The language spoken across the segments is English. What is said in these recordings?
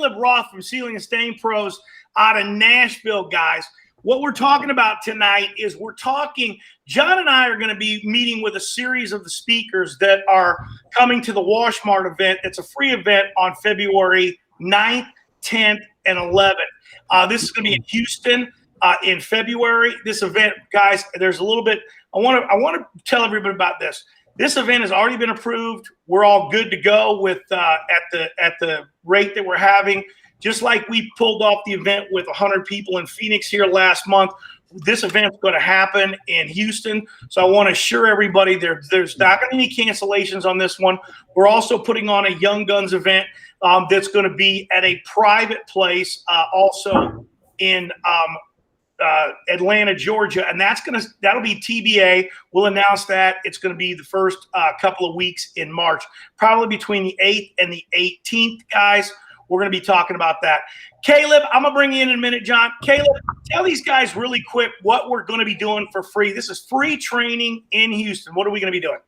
Caleb Roth from Sealing and Stain Pros out of Nashville, guys. What we're talking about tonight is John and I are going to be meeting with a series of the speakers that are coming to the Washmart event. It's a free event on February 9th, 10th, and 11th. This is going to be in Houston in February. This event, guys, there's a little bit – I want to tell everybody about this. This event has already been approved. We're all good to go with at the rate that we're having. Just like we pulled off the event with 100 people in Phoenix here last month, this event's going to happen in Houston. So I want to assure everybody there's not going to be any cancellations on this one. We're also putting on a Young Guns event that's going to be at a private place also in Atlanta, Georgia, and that'll be TBA. We'll announce that. It's going to be the first couple of weeks in March, probably between the 8th and the 18th, guys. We're going to be talking about that. Caleb, I'm going to bring you in a minute, John. Caleb, tell these guys really quick what we're going to be doing for free. This is free training in Houston. What are we going to be doing?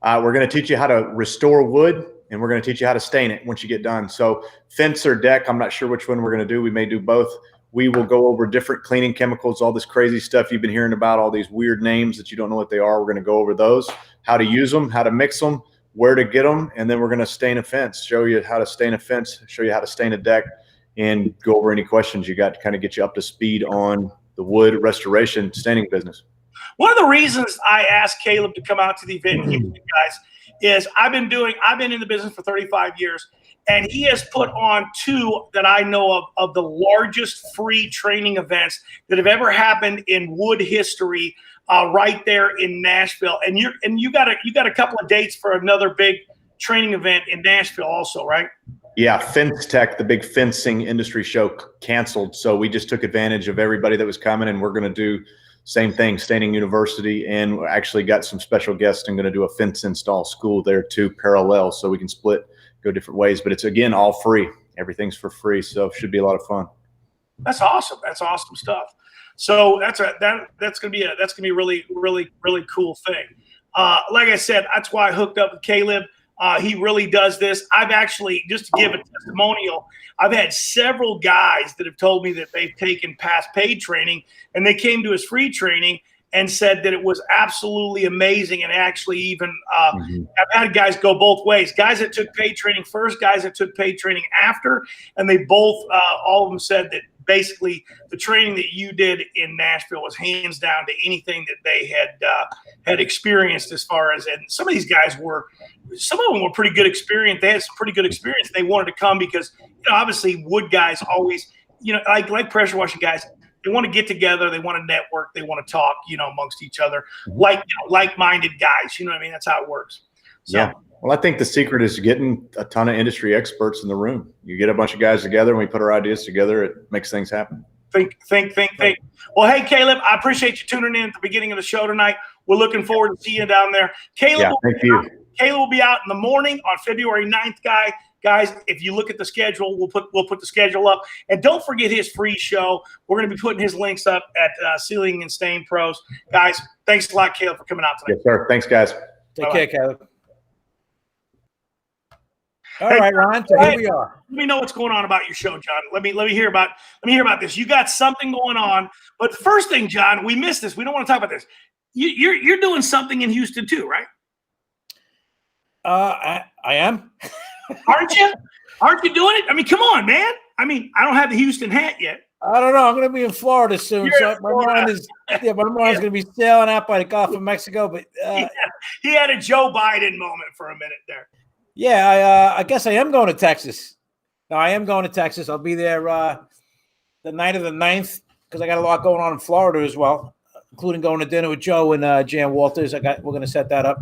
We're going to teach you how to restore wood, and we're going to teach you how to stain it once you get done. So fence or deck, I'm not sure which one we're going to do. We may do both. We will go over different cleaning chemicals, all this crazy stuff you've been hearing about, all these weird names that you don't know what they are. We're going to go over those, how to use them, how to mix them, where to get them, and then we're going to stain a fence, show you how to stain a fence, show you how to stain a deck, and go over any questions you got to kind of get you up to speed on the wood restoration staining business. One of the reasons I asked Caleb to come out to the event, guys, is I've been in the business for 35 years, and he has put on two that I know of the largest free training events that have ever happened in wood history, right there in Nashville. And you got a couple of dates for another big training event in Nashville also, right? Yeah, Fence Tech, the big fencing industry show, canceled. So we just took advantage of everybody that was coming, and we're going to do same thing, Staining University, and actually got some special guests and going to do a fence install school there too, parallel, so we can go different ways. But it's, again, all free. Everything's for free, so it should be a lot of fun. That's awesome. That's awesome stuff. So that's gonna be a really, really, really cool thing. Like I said, that's why I hooked up with Caleb. He really does this. I've actually, just to give a testimonial, I've had several guys that have told me that they've taken past paid training, and they came to his free training and said that it was absolutely amazing. And actually even I've had guys go both ways, guys that took paid training first, guys that took paid training after, and they both, all of them said that basically the training that you did in Nashville was hands down to anything that they had experienced as far as, and some of these guys some of them were pretty good experience. They had some pretty good experience. They wanted to come because, obviously wood guys always, like pressure washing guys, they want to get together. They want to network. They want to talk, amongst each other, like-minded guys. You know what I mean? That's how it works. So, yeah. Well, I think the secret is getting a ton of industry experts in the room. You get a bunch of guys together, and we put our ideas together. It makes things happen. Think. Well, hey, Caleb, I appreciate you tuning in at the beginning of the show tonight. We're looking forward to seeing you down there. Caleb will be out in the morning on February 9th, Guys, if you look at the schedule, we'll put the schedule up. And don't forget his free show. We're going to be putting his links up at Sealing and Stain Pros. Guys, thanks a lot, Caleb, for coming out tonight. Yes, sir. Thanks, guys. Take care, Caleb. All right, Ron. So here we are. Let me know what's going on about your show, John. Let me hear about this. You got something going on. But the first thing, John, we missed this. We don't want to talk about this. You're doing something in Houston too, right? I am. Aren't you? Aren't you doing it? I mean, come on, man. I mean, I don't have the Houston hat yet. I don't know. I'm going to be in Florida soon. So my mind is going to be sailing out by the Gulf of Mexico. But he had a Joe Biden moment for a minute there. Yeah, I guess I am going to Texas. No, I am going to Texas. I'll be there the night of the 9th because I got a lot going on in Florida as well, including going to dinner with Joe and Jan Walters. We're going to set that up.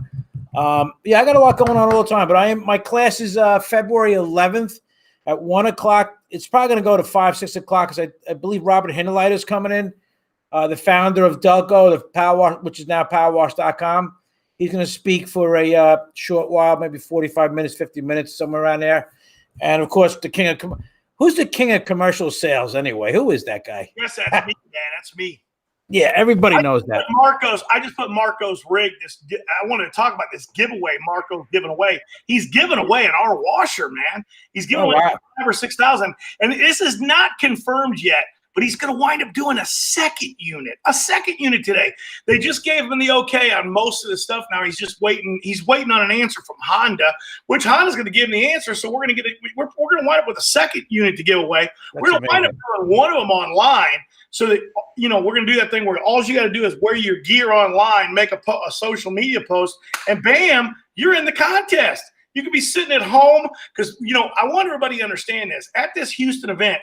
I got a lot going on all the time, but my class is February 11th at 1:00. It's probably going to go to 5, 6 o'clock because I believe Robert Hinderleiter is coming in, the founder of Delco, the Power Wash, which is now powerwash.com. He's going to speak for a short while, maybe 45 minutes, 50 minutes, somewhere around there. And, of course, who's the king of commercial sales anyway? Who is that guy? Yes, that's me, man. That's me. Yeah, everybody knows that. I just put Marco's rig. I wanted to talk about this giveaway Marco's giving away. He's giving away an R washer, man. He's giving away 5,000 or 6,000, and this is not confirmed yet. But he's going to wind up doing a second unit today. They just gave him the okay on most of the stuff. Now he's just waiting. He's waiting on an answer from Honda, which Honda's going to give him the answer. So we're going to we're going to wind up with a second unit to give away. We're going to wind up doing one of them online. So that, we're going to do that thing where all you got to do is wear your gear online, make a social media post, and bam, you're in the contest. You could be sitting at home because, I want everybody to understand this. At this Houston event,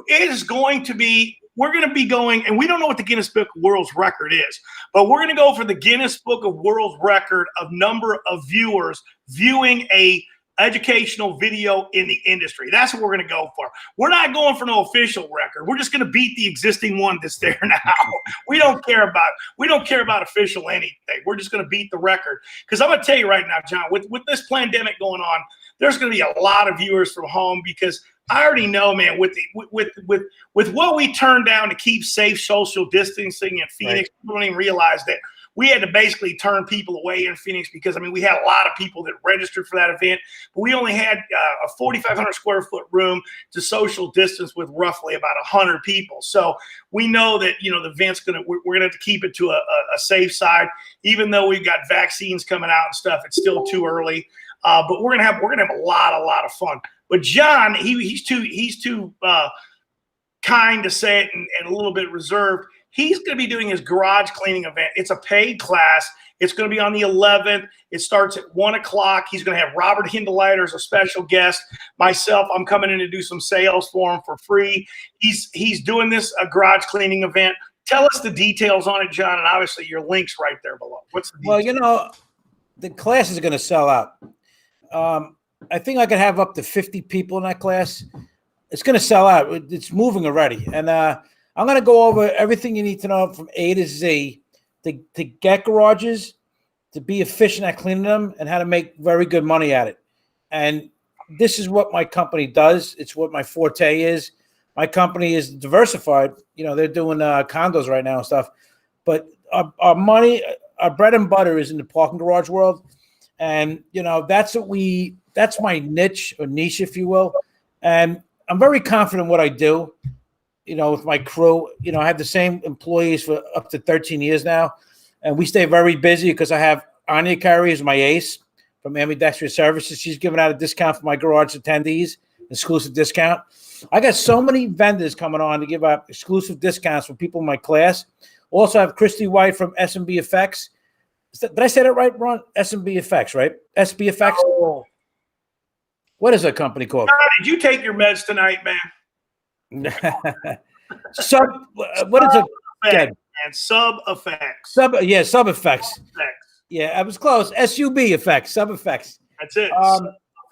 it is going to be, we're going to be going, and we don't know what the Guinness Book of World Record is, but we're going to go for the Guinness Book of World Record of number of viewers viewing a educational video in the industry. That's what we're going to go for. We're not going for no official record. We're just going to beat the existing one that's there now. We don't care about official anything. We're just going to beat the record. Because I'm going to tell you right now, John, with this pandemic going on, there's going to be a lot of viewers from home because I already know, man, with what we turned down to keep safe social distancing in Phoenix, right. People don't even realize that we had to basically turn people away in Phoenix because, we had a lot of people that registered for that event, but we only had a 4,500 square foot room to social distance with roughly about 100 people. So we know that, the event's we're going to have to keep it to a safe side, even though we've got vaccines coming out and stuff. It's still too early. But we're gonna have a lot of fun. But John, he's too kind to say it and a little bit reserved. He's going to be doing his garage cleaning event. It's a paid class. It's going to be on the 11th. It starts at 1:00. He's going to have Robert Hindeleiter as a special guest. Myself, I'm coming in to do some sales for him for free. He's doing this garage cleaning event. Tell us the details on it, John, and obviously your link's right there below. What's the details? Well, the class is going to sell out. I think I could have up to 50 people in that class. It's going to sell out. It's moving already. And I'm going to go over everything you need to know from A to Z to get garages, to be efficient at cleaning them, and how to make very good money at it. And this is what my company does. It's what my forte is. My company is diversified. They're doing condos right now and stuff. But our money, our bread and butter is in the parking garage world. And, that's my niche, if you will. And I'm very confident in what I do, with my crew. I have the same employees for up to 13 years now. And we stay very busy because I have Anya Carey as my ace from Ambidextrous Services. She's giving out a discount for my garage attendees, exclusive discount. I got so many vendors coming on to give out exclusive discounts for people in my class. Also have Christy White from SMB Effects. Did I say that right, Ron? SMB Effects, right? SB Effects. Oh. What is that company called? Did you take your meds tonight, man? What is it? And Sub Effects. Sub Effects. Yeah, I was close. SUB Effects, Sub Effects. That's it.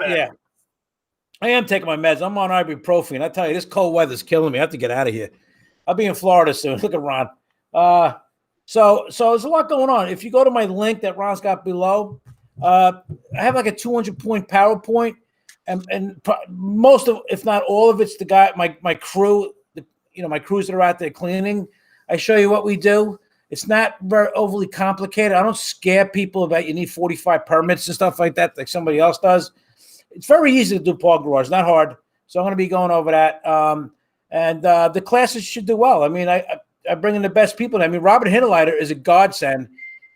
Yeah. I am taking my meds. I'm on ibuprofen. I tell you, this cold weather's killing me. I have to get out of here. I'll be in Florida soon. Look at Ron. So there's a lot going on. If you go to my link that Ron's got below, I have like a 200-point PowerPoint, and most of, if not all of it's the guy, my crew, my crews that are out there cleaning. I show you what we do. It's not very overly complicated. I don't scare people about you need 45 permits and stuff like that, like somebody else does. It's very easy to do park garage, not hard. So I'm going to be going over that. And the classes should do well. I bring in the best people. Robert Hindeleiter is a godsend.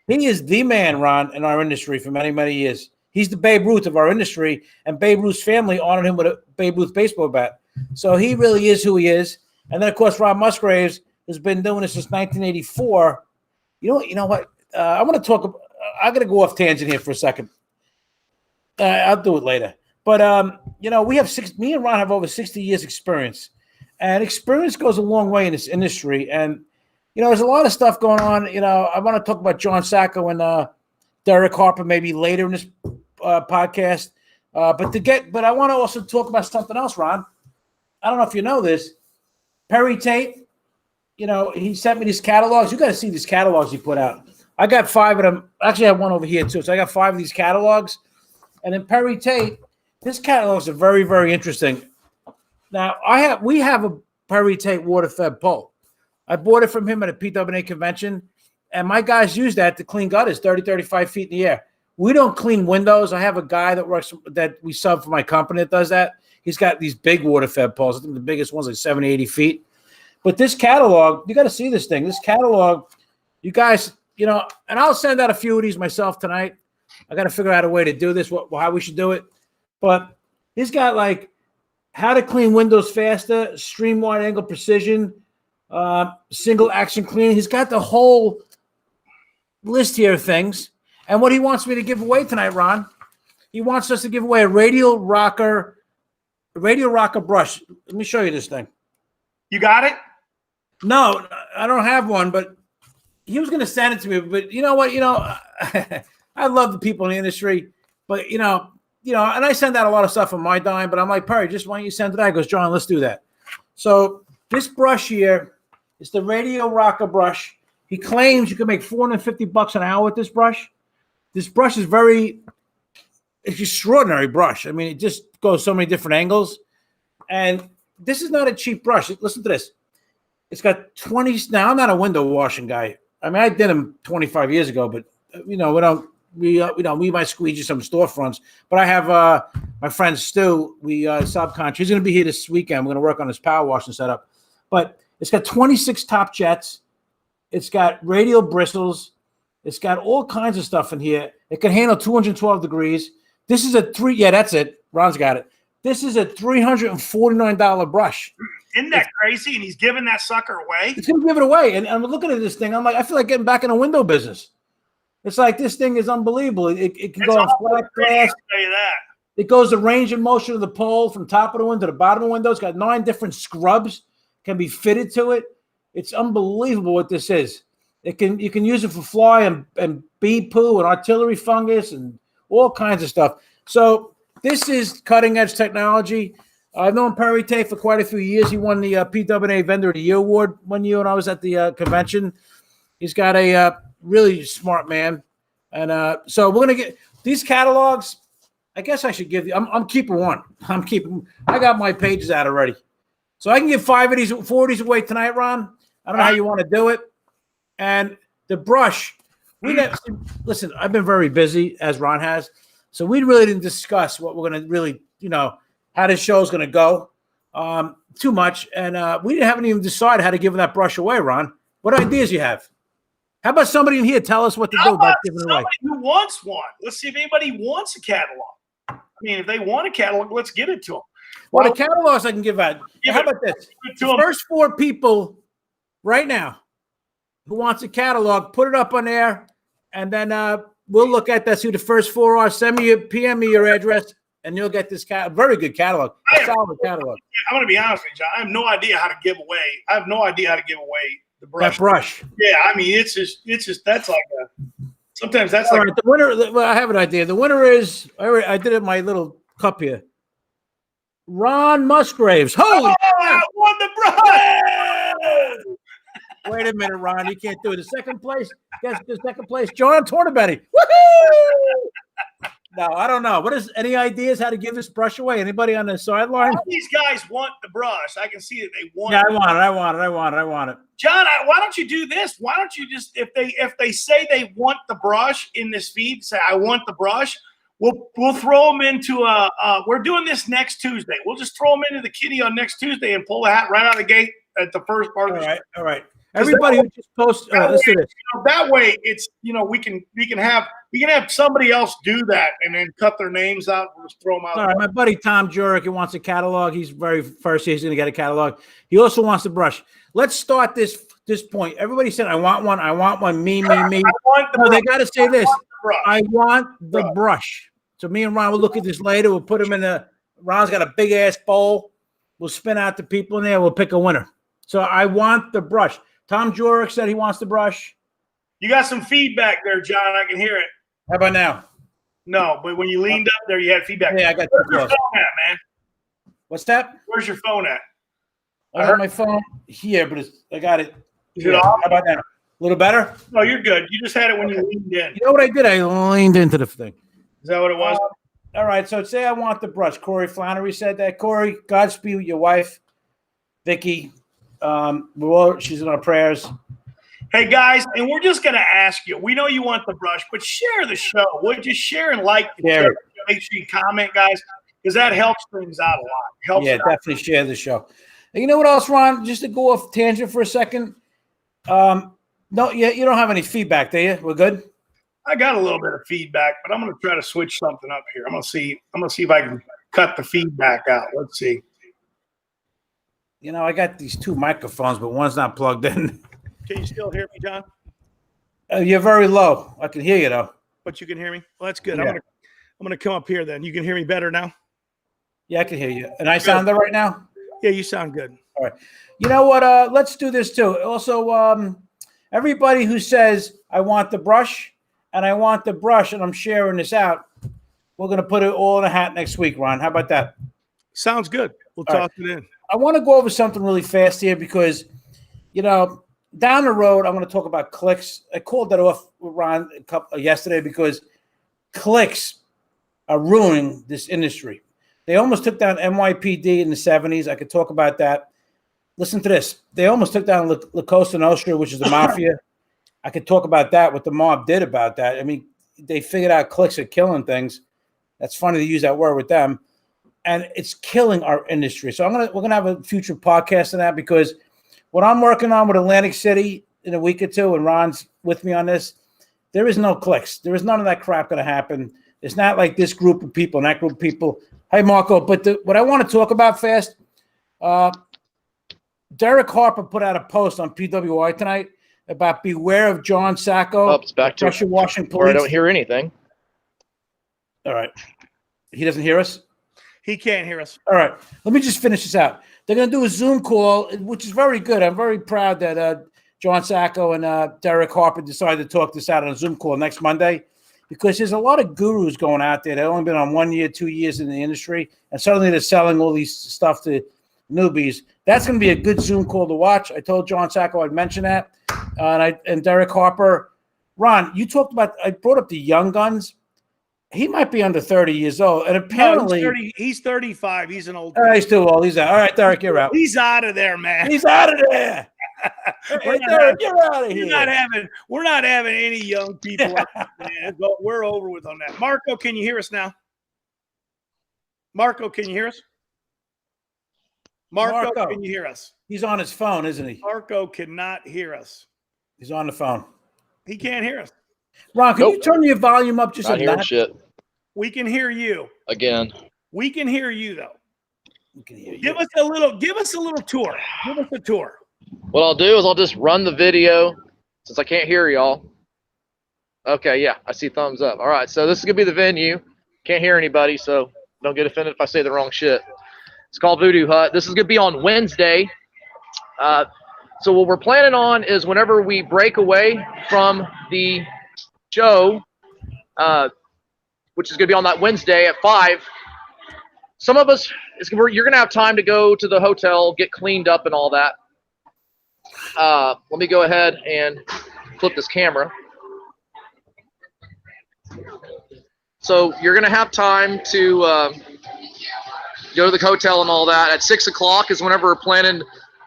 He is the man, Ron, in our industry for many, many years. He's the Babe Ruth of our industry, and Babe Ruth's family honored him with a Babe Ruth baseball bat. So he really is who he is. And then, of course, Rob Musgraves has been doing this since 1984. You know what? I want to talk. I'm going to go off tangent here for a second. I'll do it later. But, we have me and Ron have over 60 years experience. And experience goes a long way in this industry. And, there's a lot of stuff going on. I want to talk about John Sacco and Derek Harper maybe later in this podcast. But I want to also talk about something else, Ron. I don't know if you know this. Perry Tate, he sent me these catalogs. You got to see these catalogs he put out. I got 5 of them. Actually, I have one over here, too. So I got 5 of these catalogs. And then Perry Tate, his catalogs are very, very interesting. Now, we have a Perry Tate water-fed pole. I bought it from him at a PWA convention, and my guys use that to clean gutters 30, 35 feet in the air. We don't clean windows. I have a guy that we sub for my company that does that. He's got these big water fed poles. I think the biggest one's like 70, 80 feet. But this catalog, you got to see this thing. This catalog, you guys, and I'll send out a few of these myself tonight. I got to figure out a way to do this, how we should do it. But he's got like how to clean windows faster, stream wide angle precision, single action cleaning. He's got the whole list here of things. And what he wants me to give away tonight, Ron, he wants us to give away a radial rocker brush. Let me show you this thing. You got it? No, I don't have one, but he was going to send it to me. But you know what? I love the people in the industry, but and I send out a lot of stuff on my dime, but I'm like, Perry, just why don't you send it out? He goes, John, let's do that. So this brush here is the radial rocker brush. He claims you can make $450 an hour with this brush. This brush is it's extraordinary brush. I mean, it just goes so many different angles. And this is not a cheap brush. Listen to this. It's got 20. Now, I'm not a window washing guy. I mean, I did them 25 years ago, but we might squeeze you some storefronts. But I have my friend Stu. We subcontract. He's going to be here this weekend. We're going to work on his power washing setup. But it's got 26 top jets. It's got radial bristles. It's got all kinds of stuff in here. It can handle 212 degrees. This is that's it. Ron's got it. This is a $349 brush. Isn't that crazy? And he's giving that sucker away? He's going to give it away. And I'm looking at this thing. I'm like, I feel like getting back in the window business. It's like this thing is unbelievable. It can go on flat glass. I'll tell you that. It goes the range and motion of the pole from top of the window to the bottom of the window. It's got 9 different scrubs can be fitted to it. It's unbelievable what this is. You can use it for fly and bee poo and artillery fungus and all kinds of stuff. So this is cutting edge technology. I've known Perry Tay for quite a few years. He won the PWA Vendor of the Year award one year when I was at the convention. He's got a really smart man, and so we're gonna get these catalogs. I guess I should give you. I'm keeping one. I got my pages out already, so I can give 4 of these away tonight, Ron. I don't know how you want to do it. And the brush, listen. I've been very busy, as Ron has, so we really didn't discuss what we're gonna really, how this show's gonna go too much, and we haven't even decided how to give that brush away, Ron. What ideas you have? How about somebody in here tell us what to do about giving it away? Somebody who wants one. Let's see if anybody wants a catalog. I mean, if they want a catalog, let's get it to them. Well, the catalogs I can give out. How about this? The first 4 people right now who wants a catalog, put it up on there, and then we'll look at that, see who the first 4 are. PM me your address, and you'll get this very good catalog. A solid catalog. I'm going to be honest with you, John. I have no idea how to give away. The brush. That brush. Yeah, I mean, it's just that's like sometimes that's all like right, the winner. Well, I have an idea. The winner is I did it in my little cup here. Ron Musgraves. Holy! I won the brush. Wait a minute, Ron. You can't do it. The second place. Guess the second place. John Tornabetti. Woohoo! No, I don't know. What is any ideas how to give this brush away? Anybody on the sideline? All these guys want the brush. I can see that they want it. it. I want it. John, why don't you do this? Why don't you just if they say they want the brush in this feed, say I want the brush. We'll throw them into we're doing this next Tuesday. We'll just throw them into the kitty on next Tuesday and pull the hat right out of the gate at the first part of the show. All right. Everybody who just posts let's do this. That way it's we can have somebody else do that and then cut their names out and just throw them out. All right, my buddy Tom Jurek, he wants a catalog. He's very first. He's going to get a catalog. He also wants the brush. Let's start this point. Everybody said, "I want one. I want one." Me. They got to say this. I want the brush. So me and Ron will look at this later. We'll put him in a. Ron's got a big ass bowl. We'll spin out the people in there. We'll pick a winner. So I want the brush. Tom Jurek said he wants the brush. You got some feedback there, John. I can hear it. How about now? No, but when you leaned up there, you had feedback. Yeah, I got Where's your phone at, man? What's that? Where's your phone at? I have my phone here, but I got it. Is it off? How about now? A little better? No, you're good. You just had it when you leaned in. You know what I did? I leaned into the thing. Is that what it was? All right. So say I want the brush. Corey Flannery said that. Corey, Godspeed with your wife, Vicky. She's in our prayers. Hey guys, and we're just going to ask you. We know you want the brush, but share the show. Would you share and like the show? Make sure you comment, guys, because that helps things out a lot. Definitely share the show. And you know what else, Ron? Just to go off tangent for a second. No, you don't have any feedback, do you? We're good. I got a little bit of feedback, but I'm going to try to switch something up here. I'm going to see if I can cut the feedback out. Let's see. You know, I got these two microphones, but one's not plugged in. Can you still hear me, John? You're very low. I can hear you though. But you can hear me? Well, that's good. Yeah. I'm gonna come up here then. You can hear me better now? Yeah, I can hear you. And I sound there right now? Yeah, you sound good. All right. You know what? Let's do this too. Also, everybody who says I want the brush and I want the brush and I'm sharing this out, we're gonna put it all in a hat next week, Ron. How about that? Sounds good. We'll talk it in. I want to go over something really fast here because, you know, down the road, I'm going to talk about clicks. I called that off with Ron yesterday because clicks are ruining this industry. They almost took down NYPD in the 70s. I could talk about that. Listen to this. They almost took down La Cosa Nostra, which is the mafia. I could talk about that, what the mob did about that. I mean, they figured out clicks are killing things. That's funny to use that word with them. And it's killing our industry. So we're gonna have a future podcast on that because what I'm working on with Atlantic City in a week or two, and Ron's with me on this, there is no clicks. There is none of that crap going to happen. It's not like this group of people and that group of people. Hey, Marco, but what I want to talk about fast, Derek Harper put out a post on PWI tonight about beware of John Sacco. Oh, it's back to pressure washing police. Or I don't hear anything. All right. He doesn't hear us? He can't hear us. All right. Let me just finish this out. They're going to do a Zoom call, which is very good. I'm very proud that John Sacco and Derek Harper decided to talk this out on a Zoom call next Monday because there's a lot of gurus going out there. They've only been on 1 year, 2 years in the industry, and suddenly they're selling all these stuff to newbies. That's going to be a good Zoom call to watch. I told John Sacco I'd mention that. And Derek Harper. Ron, you talked about – I brought up the young guns. He might be under 30 years old. And apparently he's 35. He's an old guy. He's too old. He's out. All right, Derek, you're out. He's out of there, man. He's out of there. Hey, Derek, you're out of here. We're not having any young people out there, man. We're over with on that. Marco, can you hear us now? Marco, can you hear us? Marco, can you hear us? He's on his phone, isn't he? Marco cannot hear us. He's on the phone. He can't hear us. Ron, can you turn your volume up just a bit? Shit. We can hear you. Again. We can hear you though. We can hear you. Give us a little tour. Give us a tour. What I'll do is I'll just run the video since I can't hear y'all. Okay, yeah, I see thumbs up. All right, so this is gonna be the venue. Can't hear anybody, so don't get offended if I say the wrong shit. It's called Voodoo Hut. This is gonna be on Wednesday. So what we're planning on is whenever we break away from the show, which is going to be on that Wednesday at 5. Some of us, you're going to have time to go to the hotel, get cleaned up and all that. Let me go ahead and flip this camera. So you're going to have time to go to the hotel and all that. At 6 o'clock is whenever we're planning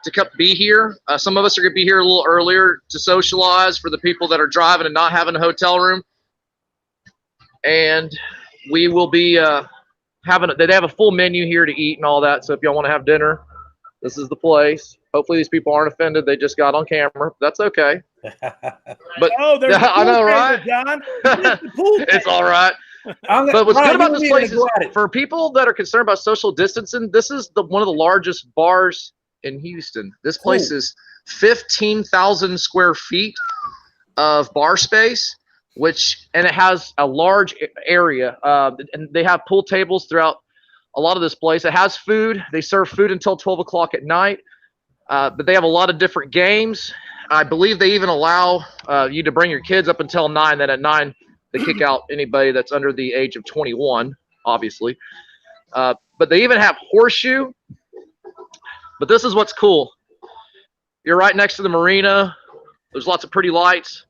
to be here. Some of us are going to be here a little earlier to socialize for the people that are driving and not having a hotel room. And we will be they have a full menu here to eat and all that. So if y'all want to have dinner, this is the place. Hopefully these people aren't offended. They just got on camera. That's okay. But there's I know, right? John. It's all right. But what's good about this place is for people that are concerned about social distancing, this is one of the largest bars in Houston. This place is 15,000 square feet of bar space, and it has a large area, and they have pool tables throughout a lot of this place. It has food. They serve food until 12 o'clock at night, but they have a lot of different games. I believe they even allow you to bring your kids up until 9. Then at 9, they kick out anybody that's under the age of 21, obviously. But they even have horseshoe. But this is what's cool. You're right next to the marina. There's lots of pretty lights.